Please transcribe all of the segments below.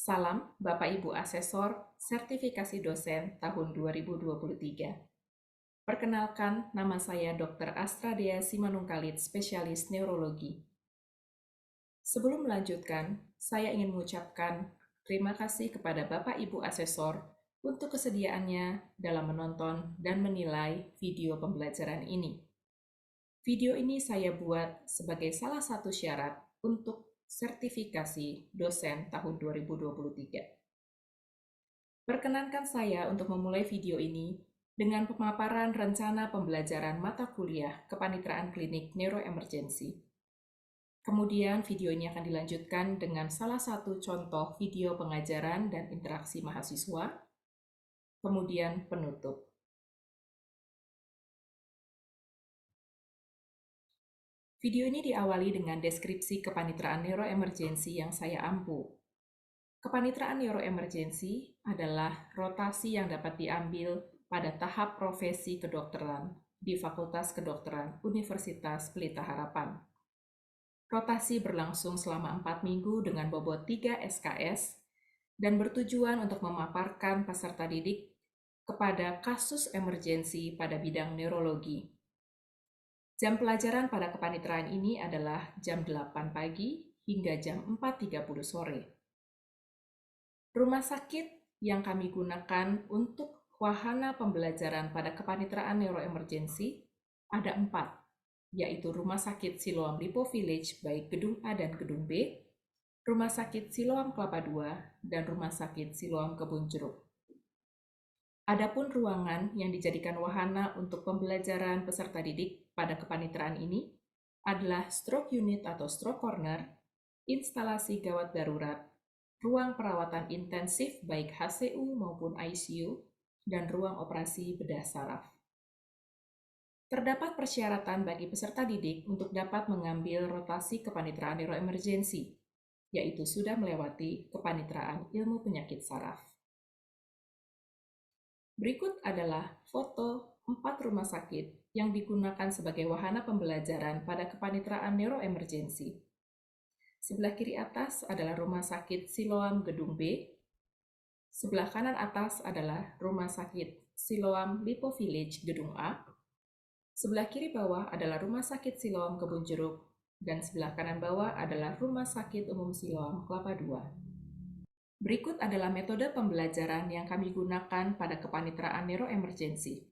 Salam Bapak Ibu Asesor Sertifikasi Dosen tahun 2023. Perkenalkan, nama saya Dr. Astradea Simanungkalit, spesialis neurologi. Sebelum melanjutkan, saya ingin mengucapkan terima kasih kepada Bapak Ibu Asesor untuk kesediaannya dalam menonton dan menilai video pembelajaran ini. Video ini saya buat sebagai salah satu syarat untuk sertifikasi dosen tahun 2023. Perkenankan saya untuk memulai video ini dengan pemaparan rencana pembelajaran mata kuliah Kepanitraan Klinik Neuroemergency. Kemudian video ini akan dilanjutkan dengan salah satu contoh video pengajaran dan interaksi mahasiswa, kemudian penutup. Video ini diawali dengan deskripsi Kepanitraan Neuroemergency yang saya ampuh. Kepanitraan neuroemergency adalah rotasi yang dapat diambil pada tahap profesi kedokteran di Fakultas Kedokteran Universitas Pelita Harapan. Rotasi berlangsung selama 4 minggu dengan bobot 3 SKS dan bertujuan untuk memaparkan peserta didik kepada kasus emergensi pada bidang neurologi. Jam pelajaran pada kepanitraan ini adalah jam 8 pagi hingga jam 4.30 sore. Rumah sakit yang kami gunakan untuk wahana pembelajaran pada kepanitraan neuroemergency ada 4, yaitu Rumah Sakit Siloam Lipo Village baik Gedung A dan Gedung B, Rumah Sakit Siloam Kelapa II, dan Rumah Sakit Siloam Kebun Jeruk. Adapun ruangan yang dijadikan wahana untuk pembelajaran peserta didik pada kepanitraan ini adalah stroke unit atau stroke corner, instalasi gawat darurat, ruang perawatan intensif baik HCU maupun ICU, dan ruang operasi bedah saraf. Terdapat persyaratan bagi peserta didik untuk dapat mengambil rotasi kepanitraan neuroemergency, yaitu sudah melewati kepanitraan ilmu penyakit saraf. Berikut adalah foto 4 rumah sakit yang digunakan sebagai wahana pembelajaran pada kepanitraan neuroemergency. Sebelah kiri atas adalah Rumah Sakit Siloam Gedung B. Sebelah kanan atas adalah Rumah Sakit Siloam Lipo Village Gedung A. Sebelah kiri bawah adalah Rumah Sakit Siloam Kebun Jeruk. Dan sebelah kanan bawah adalah Rumah Sakit Umum Siloam Kelapa II. Berikut adalah metode pembelajaran yang kami gunakan pada kepanitraan neuroemergency.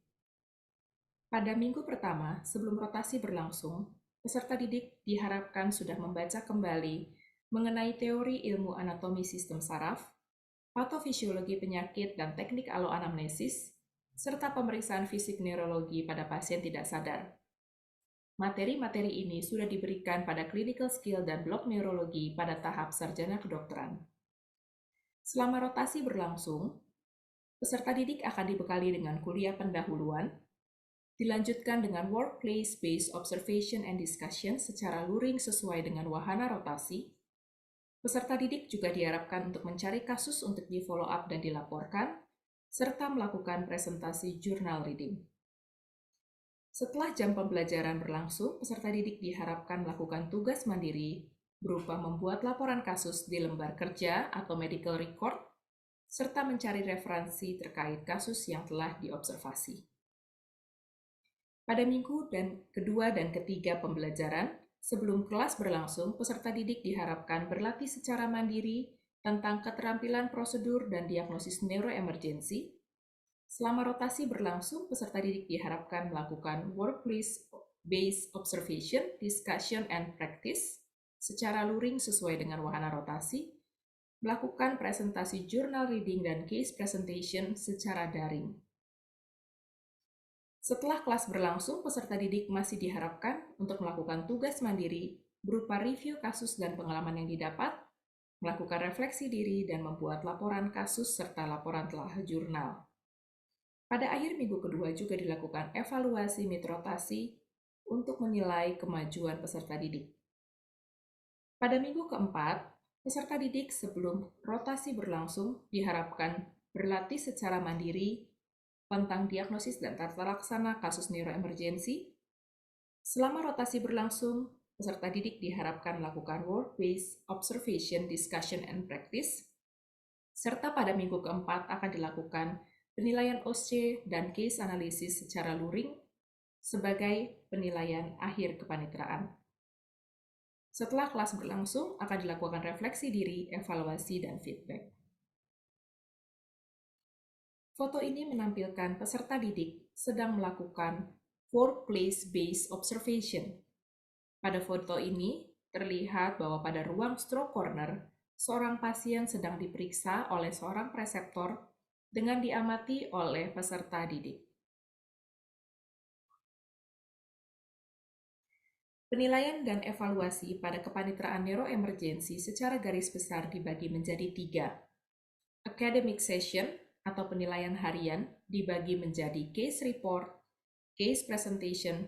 Pada minggu pertama, sebelum rotasi berlangsung, peserta didik diharapkan sudah membaca kembali mengenai teori ilmu anatomi sistem saraf, patofisiologi penyakit dan teknik aloanamnesis, serta pemeriksaan fisik neurologi pada pasien tidak sadar. Materi-materi ini sudah diberikan pada clinical skill dan blok neurologi pada tahap sarjana kedokteran. Selama rotasi berlangsung, peserta didik akan dibekali dengan kuliah pendahuluan, dilanjutkan dengan workplace-based observation and discussion secara luring sesuai dengan wahana rotasi. Peserta didik juga diharapkan untuk mencari kasus untuk di-follow up dan dilaporkan, serta melakukan presentasi journal reading. Setelah jam pembelajaran berlangsung, peserta didik diharapkan melakukan tugas mandiri berupa membuat laporan kasus di lembar kerja atau medical record, serta mencari referensi terkait kasus yang telah diobservasi. Pada minggu kedua dan ketiga pembelajaran, sebelum kelas berlangsung, peserta didik diharapkan berlatih secara mandiri tentang keterampilan prosedur dan diagnosis neuroemergency. Selama rotasi berlangsung, peserta didik diharapkan melakukan workplace-based observation, discussion, and practice secara luring sesuai dengan wahana rotasi, melakukan presentasi journal reading dan case presentation secara daring. Setelah kelas berlangsung, peserta didik masih diharapkan untuk melakukan tugas mandiri berupa review kasus dan pengalaman yang didapat, melakukan refleksi diri, dan membuat laporan kasus serta laporan telah jurnal. Pada akhir minggu kedua juga dilakukan evaluasi mid-rotasi untuk menilai kemajuan peserta didik. Pada minggu keempat, peserta didik sebelum rotasi berlangsung diharapkan berlatih secara mandiri tentang diagnosis dan tata laksana kasus neuroemergency. Selama rotasi berlangsung, peserta didik diharapkan melakukan work-based observation, discussion, and practice serta pada minggu keempat akan dilakukan penilaian OSCE dan case analisis secara luring sebagai penilaian akhir kepanitraan. Setelah kelas berlangsung, akan dilakukan refleksi diri, evaluasi, dan feedback. Foto ini menampilkan peserta didik sedang melakukan workplace-based observation. Pada foto ini, terlihat bahwa pada ruang stroke corner, seorang pasien sedang diperiksa oleh seorang preseptor dengan diamati oleh peserta didik. Penilaian dan evaluasi pada kepanitraan neuroemergensi secara garis besar dibagi menjadi 3. Academic session atau penilaian harian dibagi menjadi case report, case presentation,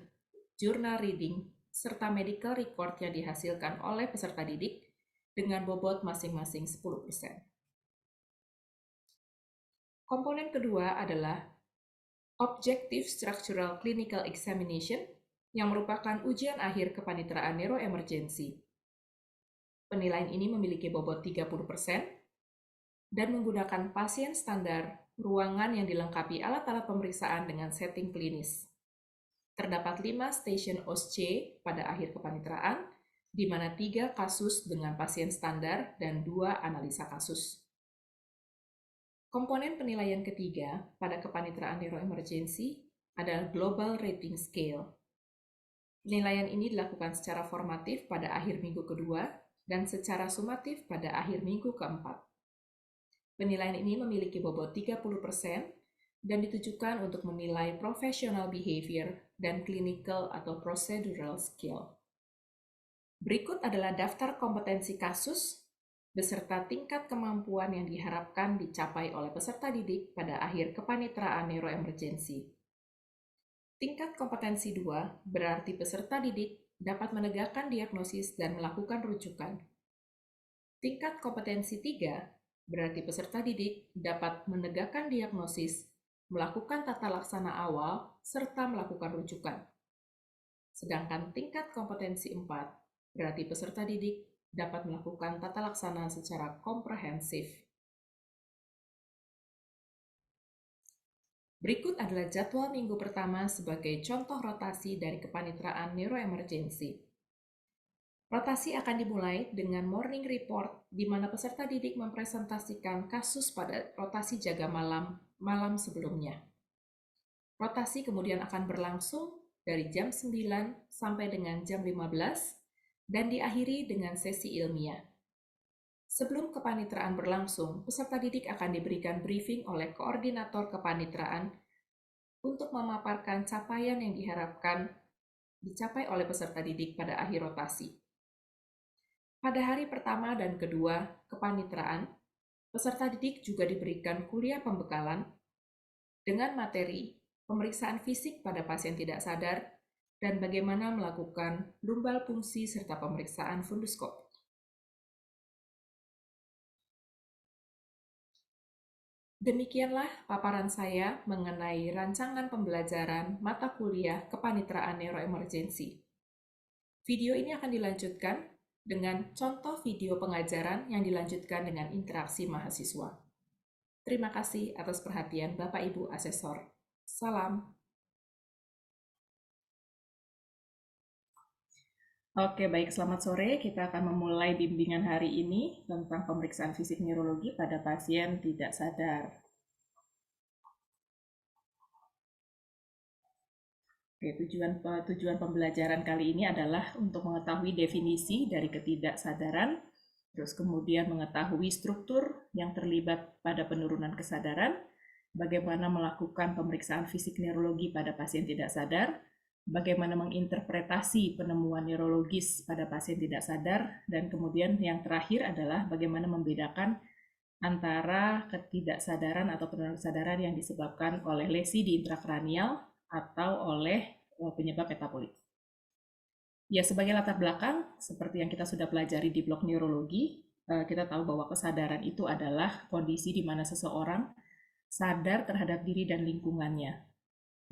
journal reading, serta medical record yang dihasilkan oleh peserta didik dengan bobot masing-masing 10%. Komponen kedua adalah Objective Structural Clinical Examination yang merupakan ujian akhir kepanitraan neuroemergensi. Penilaian ini memiliki bobot 30% dan menggunakan pasien standar, ruangan yang dilengkapi alat-alat pemeriksaan dengan setting klinis. Terdapat 5 stasiun OSCE pada akhir kepanitraan, di mana 3 kasus dengan pasien standar dan 2 analisa kasus. Komponen penilaian ketiga pada kepanitraan neuroemergensi adalah Global Rating Scale. Penilaian ini dilakukan secara formatif pada akhir minggu kedua dan secara sumatif pada akhir minggu keempat. Penilaian ini memiliki bobot 30% dan ditujukan untuk menilai professional behavior dan clinical atau procedural skill. Berikut adalah daftar kompetensi kasus beserta tingkat kemampuan yang diharapkan dicapai oleh peserta didik pada akhir kepanitraan neuroemergensi. Tingkat kompetensi 2 berarti peserta didik dapat menegakkan diagnosis dan melakukan rujukan. Tingkat kompetensi 3 berarti peserta didik dapat menegakkan diagnosis, melakukan tata laksana awal, serta melakukan rujukan. Sedangkan tingkat kompetensi 4 berarti peserta didik dapat melakukan tata laksana secara komprehensif. Berikut adalah jadwal minggu pertama sebagai contoh rotasi dari kepanitraan neuroemergensi. Rotasi akan dimulai dengan morning report, di mana peserta didik mempresentasikan kasus pada rotasi jaga malam sebelumnya. Rotasi kemudian akan berlangsung dari jam 9 sampai dengan jam 15 dan diakhiri dengan sesi ilmiah. Sebelum kepanitraan berlangsung, peserta didik akan diberikan briefing oleh koordinator kepanitraan untuk memaparkan capaian yang diharapkan dicapai oleh peserta didik pada akhir rotasi. Pada hari pertama dan kedua kepanitraan, peserta didik juga diberikan kuliah pembekalan dengan materi pemeriksaan fisik pada pasien tidak sadar dan bagaimana melakukan lumbal fungsi serta pemeriksaan funduskop. Demikianlah paparan saya mengenai rancangan pembelajaran mata kuliah kepanitraan neuroemergensi. Video ini akan dilanjutkan dengan contoh video pengajaran yang dilanjutkan dengan interaksi mahasiswa. Terima kasih atas perhatian Bapak Ibu Asesor. Salam. Oke, baik. Selamat sore. Kita akan memulai bimbingan hari ini tentang pemeriksaan fisik neurologi pada pasien tidak sadar. Oke, tujuan pembelajaran kali ini adalah untuk mengetahui definisi dari ketidaksadaran, terus kemudian mengetahui struktur yang terlibat pada penurunan kesadaran, bagaimana melakukan pemeriksaan fisik neurologi pada pasien tidak sadar, bagaimana menginterpretasi penemuan neurologis pada pasien tidak sadar, dan kemudian yang terakhir adalah bagaimana membedakan antara ketidaksadaran atau penurunan kesadaran yang disebabkan oleh lesi di intrakranial atau oleh penyebab metabolik. Ya, sebagai latar belakang, seperti yang kita sudah pelajari di blok neurologi, kita tahu bahwa kesadaran itu adalah kondisi di mana seseorang sadar terhadap diri dan lingkungannya.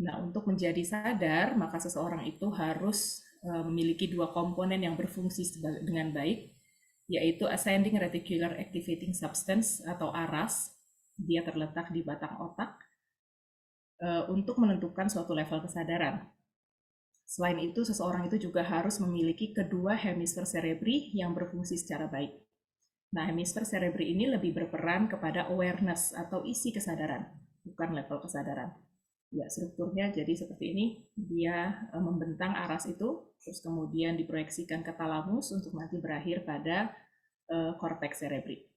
Nah, untuk menjadi sadar, maka seseorang itu harus memiliki dua komponen yang berfungsi dengan baik, yaitu Ascending Reticular Activating Substance atau ARAS. Dia terletak di batang otak untuk menentukan suatu level kesadaran. Selain itu, seseorang itu juga harus memiliki kedua hemisfer cerebri yang berfungsi secara baik. Nah, hemisfer cerebri ini lebih berperan kepada awareness atau isi kesadaran, bukan level kesadaran. Ya, strukturnya jadi seperti ini. Dia membentang aras itu, terus kemudian diproyeksikan ke talamus untuk nanti berakhir pada korteks cerebri.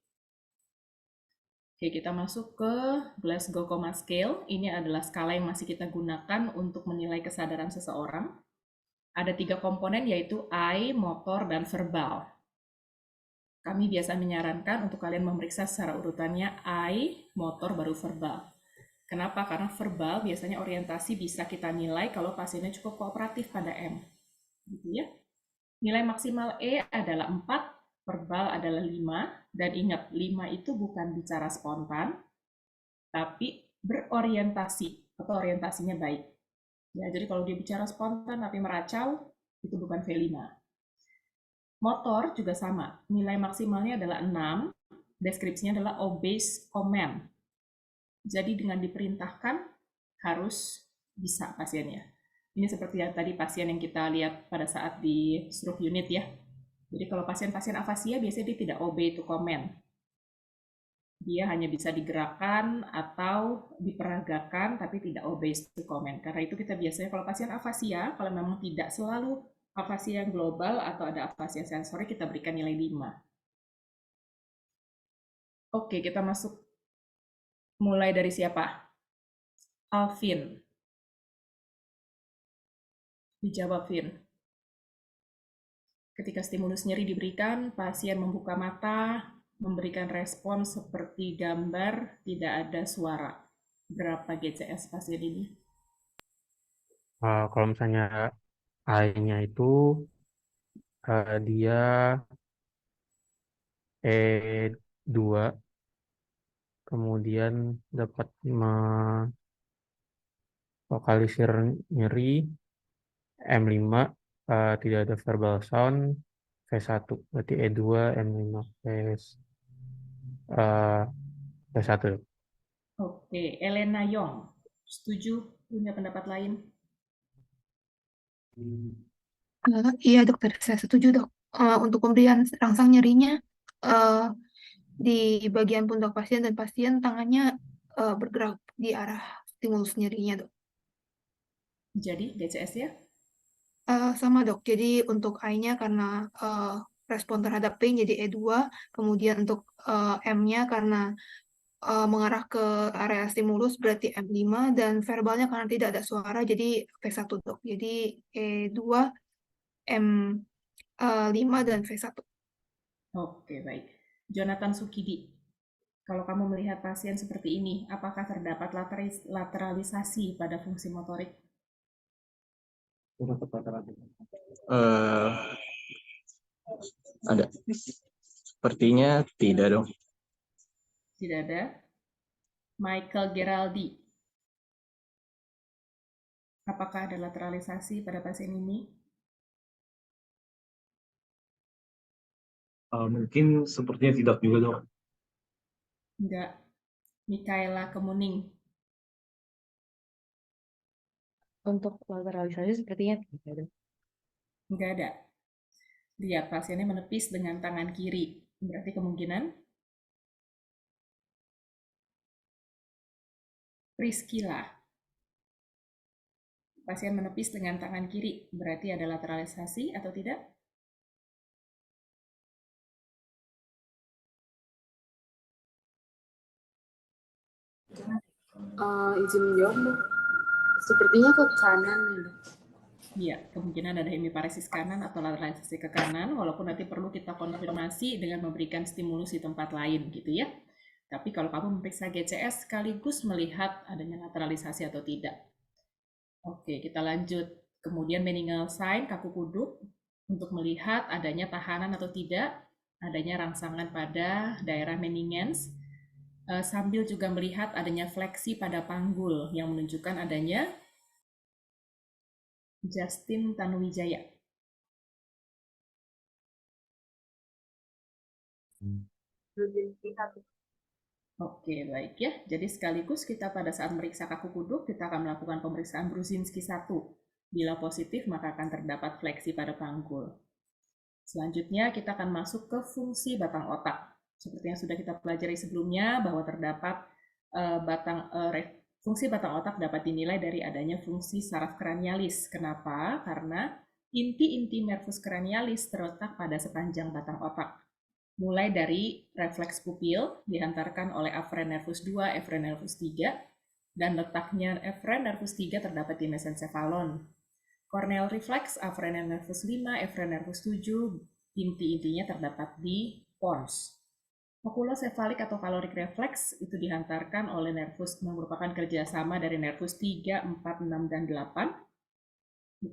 Oke, kita masuk ke Glasgow Coma Scale. Ini adalah skala yang masih kita gunakan untuk menilai kesadaran seseorang. Ada 3 komponen, yaitu eye, motor, dan verbal. Kami biasa menyarankan untuk kalian memeriksa secara urutannya eye, motor, baru verbal. Kenapa? Karena verbal biasanya orientasi bisa kita nilai kalau pasiennya cukup kooperatif pada M. Gitu ya. Nilai maksimal E adalah 4, verbal adalah 5, dan ingat 5 itu bukan bicara spontan, tapi berorientasi atau orientasinya baik. Ya, jadi kalau dia bicara spontan tapi meracau, itu bukan V5. Motor juga sama, nilai maksimalnya adalah 6, deskripsinya adalah obey command. Jadi dengan diperintahkan harus bisa pasiennya. Ini seperti yang tadi pasien yang kita lihat pada saat di stroke unit ya. Jadi kalau pasien-pasien afasia biasanya dia tidak obey to command. Dia hanya bisa digerakkan atau diperagakan tapi tidak obey to command. Karena itu kita biasanya kalau pasien afasia, kalau memang tidak selalu afasia yang global atau ada afasia sensori, kita berikan nilai 5. Oke, kita masuk. Mulai dari siapa? Alvin. Dijawab, Vin. Ketika stimulus nyeri diberikan, pasien membuka mata, memberikan respon seperti gambar, tidak ada suara. Berapa GCS pasien ini? Kalau misalnya I-nya itu dia E2, kemudian dapat melokalisir nyeri, M5, tidak ada verbal sound, V1, berarti E2, M5, V1. Oke, Elena Yong, setuju? Punya pendapat lain? Iya dokter, saya setuju dok. Untuk pemberian rangsang nyerinya eh, di bagian pundak pasien dan pasien tangannya bergerak di arah stimulus nyerinya dok. Jadi GCS ya? Sama dok, jadi untuk I-nya karena respon terhadap pain jadi E2, kemudian untuk M-nya karena mengarah ke area stimulus berarti M5, dan verbalnya karena tidak ada suara jadi V1 dok. Jadi E2, M5, dan V1. Oke, baik. Jonathan Sukidi, kalau kamu melihat pasien seperti ini, apakah terdapat lateralisasi pada fungsi motorik? Eh, ada. Sepertinya tidak dong. Tidak ada. Michael Geraldi, apakah ada lateralisasi pada pasien ini? Mungkin sepertinya tidak juga dong. Enggak. Mikaela Kemuning, Untuk lateralisasi sepertinya tidak ada. enggak ada. Lihat, pasiennya menepis dengan tangan kiri. Berarti kemungkinan Priscilla. Pasien menepis dengan tangan kiri. Berarti ada lateralisasi atau tidak? Izin menjawab dok. Sepertinya ke kanan nih dok. Iya, kemungkinan ada hemiparesis kanan atau lateralisasi ke kanan, walaupun nanti perlu kita konfirmasi dengan memberikan stimulus di tempat lain gitu ya. Tapi kalau kamu memeriksa GCS sekaligus melihat adanya lateralisasi atau tidak. Oke, kita lanjut. Kemudian meningeal sign, kaku kuduk, untuk melihat adanya tahanan atau tidak, adanya rangsangan pada daerah meningens, sambil juga melihat adanya fleksi pada panggul yang menunjukkan adanya Justin Tanuwijaya. Brzezinski 1. Oke, baik ya. Jadi sekaligus kita pada saat meriksa kaku kuduk, kita akan melakukan pemeriksaan Brzezinski 1. Bila positif, maka akan terdapat fleksi pada panggul. Selanjutnya, kita akan masuk ke fungsi batang otak. Seperti yang sudah kita pelajari sebelumnya, bahwa terdapat fungsi batang otak dapat dinilai dari adanya fungsi saraf kranialis. Kenapa? Karena inti-inti nervus kranialis terletak pada sepanjang batang otak. Mulai dari refleks pupil dihantarkan oleh aferen nervus 2, eferen nervus 3, dan letaknya eferen nervus 3 terdapat di mesencephalon. Corneal reflex, aferen nervus 5, eferen nervus 7, inti-intinya terdapat di pons. Okulosefalik atau caloric reflex itu dihantarkan oleh nervus, merupakan kerjasama dari nervus 3, 4, 6, dan 8.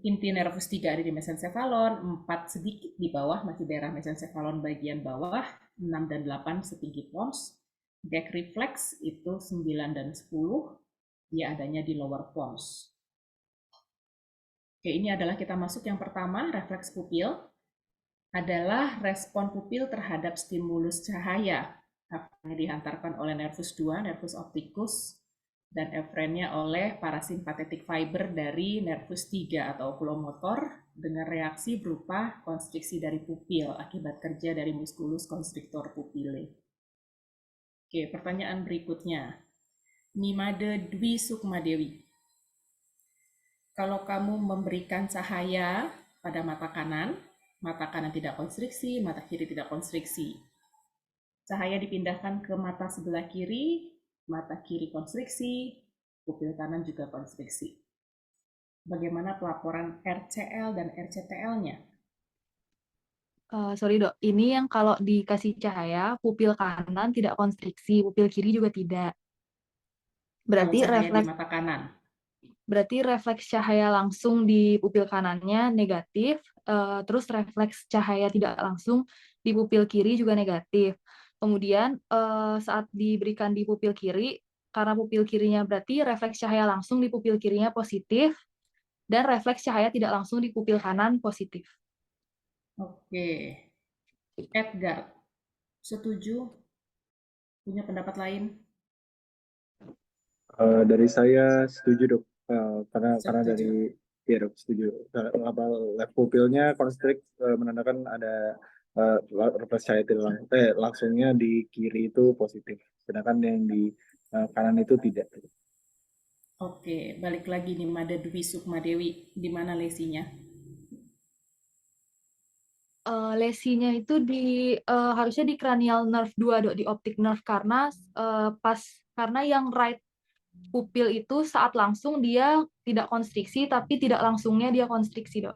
Inti nervus 3 ada di mesencephalon, 4 sedikit di bawah, masih daerah mesencephalon bagian bawah, 6 dan 8 setinggi pons. Gag reflex itu 9 dan 10, dia adanya di lower pons. Oke, ini adalah kita masuk yang pertama, refleks pupil. Adalah respon pupil terhadap stimulus cahaya. Yang dihantarkan oleh nervus 2, nervus opticus, dan efrennya oleh parasimpatetic fiber dari nervus 3 atau okulomotor dengan reaksi berupa konstriksi dari pupil akibat kerja dari musculus constrictor pupile. Oke, pertanyaan berikutnya. Nimade Dwi Sukmadewi. Kalau kamu memberikan cahaya pada mata kanan tidak konstriksi, mata kiri tidak konstriksi. Cahaya dipindahkan ke mata sebelah kiri, mata kiri konstriksi, pupil kanan juga konstriksi. Bagaimana pelaporan RCL dan RCTL-nya? Sorry dok, ini yang kalau dikasih cahaya, pupil kanan tidak konstriksi, pupil kiri juga tidak. Berarti Kalau cahaya refleks, di mata kanan. berarti refleks cahaya langsung di pupil kanannya negatif, terus refleks cahaya tidak langsung di pupil kiri juga negatif. Kemudian saat diberikan di pupil kiri, karena pupil kirinya berarti refleks cahaya langsung di pupil kirinya positif, dan refleks cahaya tidak langsung di pupil kanan positif. Oke. Edgar, setuju? Punya pendapat lain? Dari saya setuju dok, karena Setuju. dari ya dok setuju. Apa left pupilnya konstrik menandakan ada refleks cahaya tidak langsungnya di kiri itu positif, sedangkan yang di kanan itu tidak. Oke, balik lagi nih Mada Dwi Sukmadewi, di mana lesinya? Lesinya itu harusnya di cranial nerve 2 dok, di optic nerve, karena karena yang right pupil itu saat langsung dia tidak konstriksi, tapi tidak langsungnya dia konstriksi dok.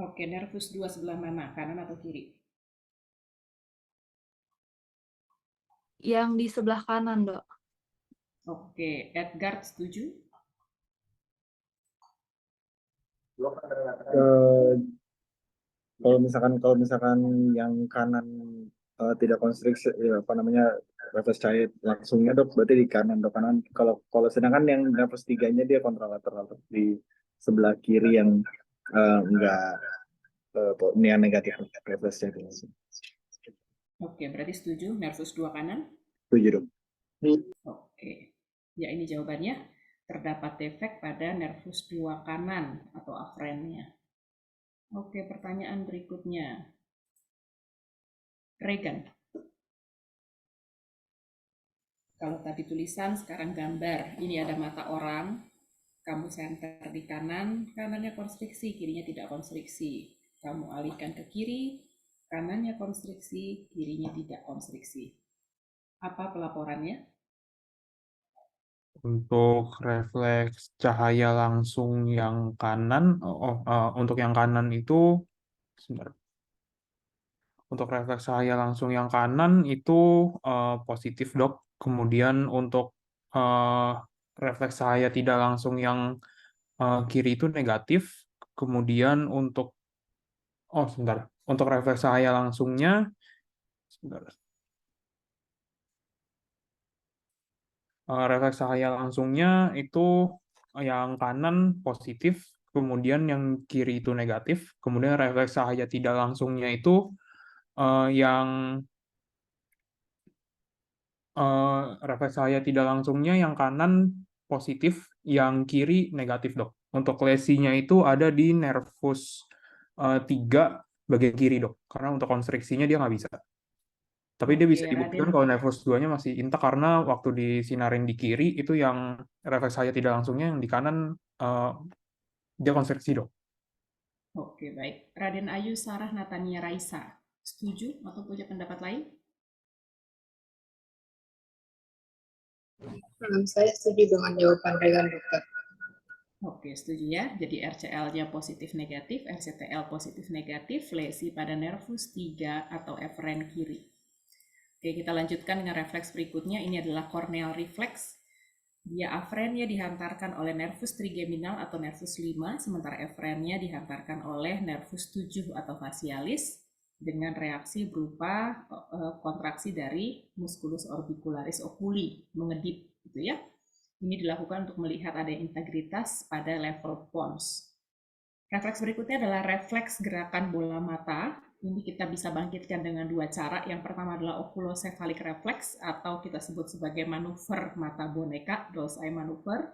Oke, nervus 2 sebelah mana, kanan atau kiri? Yang di sebelah kanan dok. Oke, Edgar setuju? Kalau misalkan yang kanan tidak konstriksi, ya, refleks cahaya langsungnya dok, berarti di kanan dok. Kanan kalau sedangkan yang nervus 3-nya dia kontralateral dok, di sebelah kiri yang enggak yang negatif refleks cahaya. Oke, berarti setuju nervus 2 kanan? Setuju dok. Oke, ya ini jawabannya. Terdapat defek pada nervus 2 kanan atau afrennya. Oke, pertanyaan berikutnya. Regan. Kalau tadi tulisan, sekarang gambar. Ini ada mata orang. Kamu center di kanan, kanannya konstriksi, kirinya tidak konstriksi. Kamu alihkan ke kiri, kanannya konstriksi, kirinya tidak konstriksi. Apa pelaporannya? Untuk refleks cahaya langsung yang kanan, untuk yang kanan itu, sebentar. Untuk refleks cahaya langsung yang kanan itu positif dok. Kemudian untuk refleks cahaya tidak langsung yang kiri itu negatif. Kemudian untuk untuk refleks cahaya langsungnya, sebentar. Refleks cahaya langsungnya itu yang kanan positif, kemudian yang kiri itu negatif, kemudian refleks cahaya tidak langsungnya itu yang refleks cahaya tidak langsungnya yang kanan positif, yang kiri negatif, Dok. Untuk lesinya itu ada di nervus 3 bagian kiri, Dok. Karena untuk konstriksinya dia nggak bisa. Tapi dia Oke, bisa dibuktikan Raden. kalau nervus 2-nya masih intak karena waktu disinarin di kiri itu yang refleks cahaya tidak langsungnya, yang di kanan dia konstriksi, Dok. Oke, baik. Raden Ayu Sarah Natania Raisa, setuju atau punya pendapat lain? Saya setuju dengan jawaban Regan dokter. Oke, setuju ya. Jadi RCL-nya positif negatif, RCTL positif negatif, lesi pada nervus 3 atau eferen kiri. Oke, kita lanjutkan dengan refleks berikutnya. Ini adalah corneal reflex. Dia afrennya dihantarkan oleh nervus trigeminal atau nervus 5, sementara efrennya dihantarkan oleh nervus 7 atau facialis dengan reaksi berupa kontraksi dari musculus orbicularis oculi, mengedip gitu ya. Ini dilakukan untuk melihat ada integritas pada level pons. Refleks berikutnya adalah refleks gerakan bola mata. Ini kita bisa bangkitkan dengan dua cara. Yang pertama adalah oculocephalic reflex atau kita sebut sebagai manuver mata boneka, doll's eye maneuver,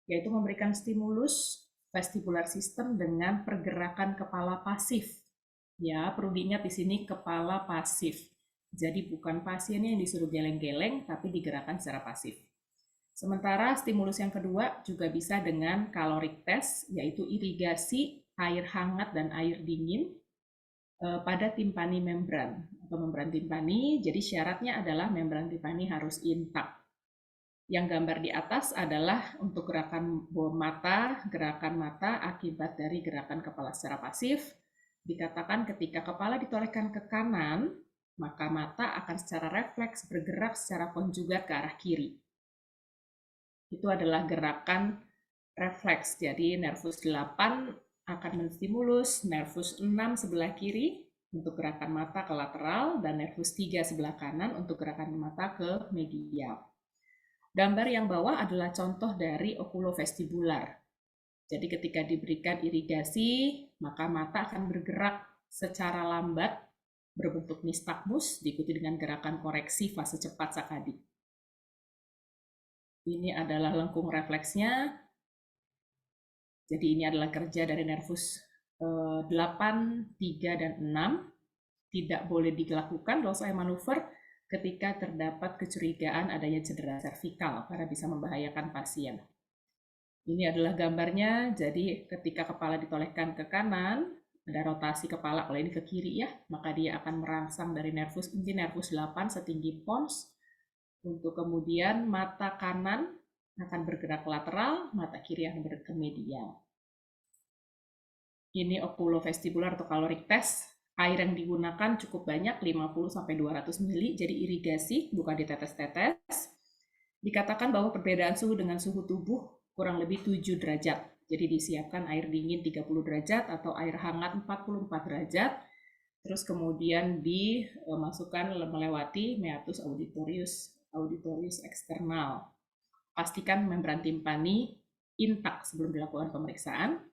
yaitu memberikan stimulus vestibular system dengan pergerakan kepala pasif. Ya, perlu diingat di sini kepala pasif. Jadi bukan pasiennya yang disuruh geleng-geleng, tapi digerakkan secara pasif. Sementara stimulus yang kedua juga bisa dengan caloric test, yaitu irigasi air hangat dan air dingin pada timpani membran atau membran timpani. Jadi syaratnya adalah membran timpani harus intak. Yang gambar di atas adalah untuk gerakan gerakan mata akibat dari gerakan kepala secara pasif. Dikatakan ketika kepala ditolehkan ke kanan, maka mata akan secara refleks bergerak secara konjugat ke arah kiri. Itu adalah gerakan refleks. Jadi nervus 8 akan menstimulus nervus 6 sebelah kiri untuk gerakan mata ke lateral dan nervus 3 sebelah kanan untuk gerakan mata ke medial. Gambar yang bawah adalah contoh dari oculovestibular. Jadi ketika diberikan irigasi, maka mata akan bergerak secara lambat berbentuk nistagmus diikuti dengan gerakan koreksi fase cepat Sakadi. Ini adalah lengkung refleksnya. Jadi ini adalah kerja dari nervus 8, 3, dan 6. Tidak boleh dilakukan doll's eye maneuver ketika terdapat kecurigaan adanya cedera servikal karena bisa membahayakan pasien. Ini adalah gambarnya. Jadi ketika kepala ditolehkan ke kanan, ada rotasi kepala. Kalau ini ke kiri ya, maka dia akan merangsang dari nervus inti nervus 8 setinggi pons. Untuk kemudian mata kanan akan bergerak lateral, mata kiri akan bergerak ke medial. Ini oculovestibular atau caloric test. Air yang digunakan cukup banyak, 50-200 ml, jadi irigasi, bukan ditetes-tetes. Dikatakan bahwa perbedaan suhu dengan suhu tubuh kurang lebih 7 derajat. Jadi disiapkan air dingin 30 derajat atau air hangat 44 derajat. Terus kemudian dimasukkan melewati meatus auditorius eksternal. Pastikan membran timpani intak sebelum dilakukan pemeriksaan.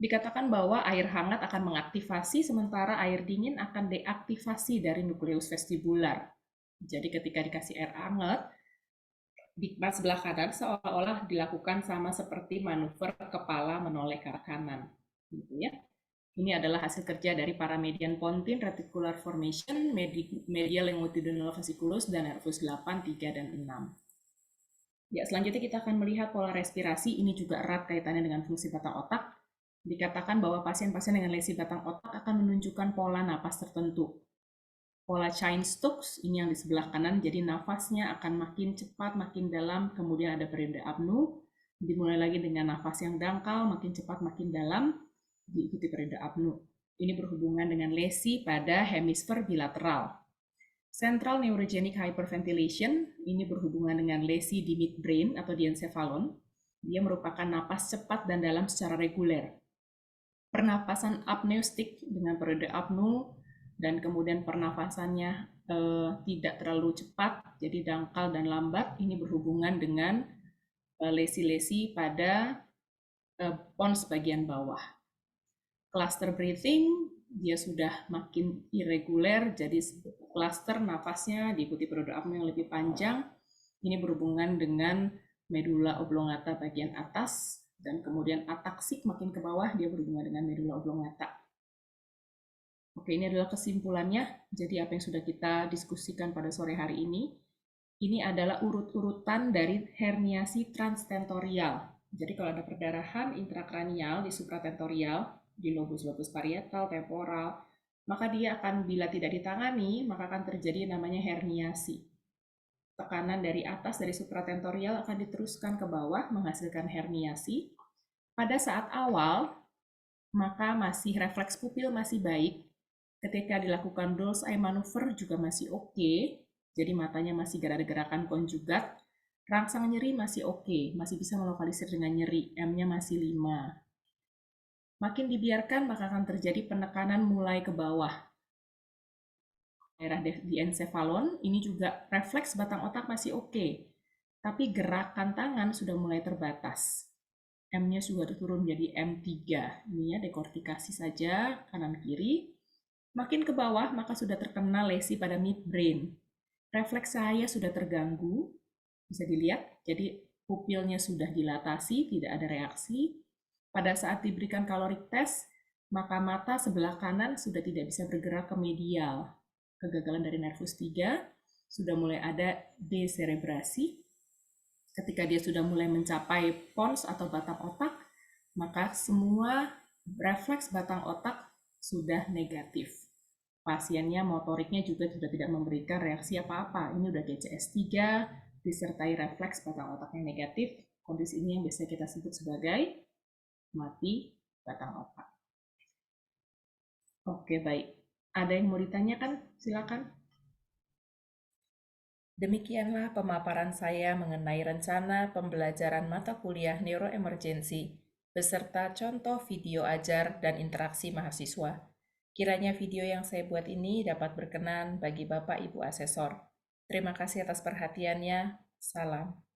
Dikatakan bahwa air hangat akan mengaktifasi, sementara air dingin akan deaktifasi dari nukleus vestibular. Jadi ketika dikasih air hangat, di sebelah kanan seolah-olah dilakukan sama seperti manuver kepala menoleh ke arah kanan. Gitu ya. Ini adalah hasil kerja dari paramedian pontine reticular formation, medial longitudinal vesiculus, dan nervus 8, 3, dan 6. Ya, selanjutnya kita akan melihat pola respirasi. Ini juga erat kaitannya dengan fungsi batang otak. Dikatakan bahwa pasien-pasien dengan lesi batang otak akan menunjukkan pola napas tertentu. Pola Cheyne-Stokes, ini yang di sebelah kanan, jadi nafasnya akan makin cepat, makin dalam, kemudian ada periode apnu, dimulai lagi dengan nafas yang dangkal, makin cepat, makin dalam, diikuti periode apnu. Ini berhubungan dengan lesi pada hemisfer bilateral. Central neurogenic hyperventilation, ini berhubungan dengan lesi di midbrain atau di encephalon. Dia merupakan napas cepat dan dalam secara reguler. Pernapasan apneustik dengan periode apnu, dan kemudian pernafasannya tidak terlalu cepat, jadi dangkal dan lambat. Ini berhubungan dengan lesi-lesi pada pons bagian bawah. Cluster breathing dia sudah makin irreguler, jadi klaster nafasnya diikuti periode apnea yang lebih panjang. Ini berhubungan dengan medula oblongata bagian atas, dan kemudian ataksik makin ke bawah, dia berhubungan dengan medula oblongata. Oke, ini adalah kesimpulannya. Jadi apa yang sudah kita diskusikan pada sore hari ini adalah urut-urutan dari herniasi transtentorial. Jadi kalau ada perdarahan intrakranial di supratentorial, di lobus-lobus parietal, temporal, maka dia akan, bila tidak ditangani, maka akan terjadi namanya herniasi. Tekanan dari atas, dari supratentorial akan diteruskan ke bawah, menghasilkan herniasi. Pada saat awal, maka masih refleks pupil masih baik. Ketika dilakukan Doll's eye maneuver juga masih oke. Jadi matanya masih ada gerakan konjugat. Rangsang nyeri masih oke, masih bisa melokalisir dengan nyeri, M-nya masih 5. Makin dibiarkan, maka akan terjadi penekanan mulai ke bawah. Daerah di encephalon, ini juga refleks batang otak masih oke. Tapi gerakan tangan sudah mulai terbatas. M-nya sudah turun menjadi M3. Ini ya, dekortikasi saja, kanan-kiri. Makin ke bawah, maka sudah terkena lesi pada midbrain. Refleks cahaya sudah terganggu, bisa dilihat, jadi pupilnya sudah dilatasi, tidak ada reaksi. Pada saat diberikan caloric test, maka mata sebelah kanan sudah tidak bisa bergerak ke medial. Kegagalan dari nervus 3, sudah mulai ada deserebrasi. Ketika dia sudah mulai mencapai pons atau batang otak, maka semua refleks batang otak sudah negatif. Pasiennya motoriknya juga sudah tidak memberikan reaksi apa-apa. Ini udah DCS 3, disertai refleks batang otak yang negatif. Kondisi ini yang biasa kita sebut sebagai mati batang otak. Oke, baik. Ada yang mau ditanyakan? Silakan. Demikianlah pemaparan saya mengenai rencana pembelajaran mata kuliah neuroemergensi beserta contoh video ajar dan interaksi mahasiswa. Kiranya video yang saya buat ini dapat berkenan bagi Bapak Ibu asesor. Terima kasih atas perhatiannya. Salam.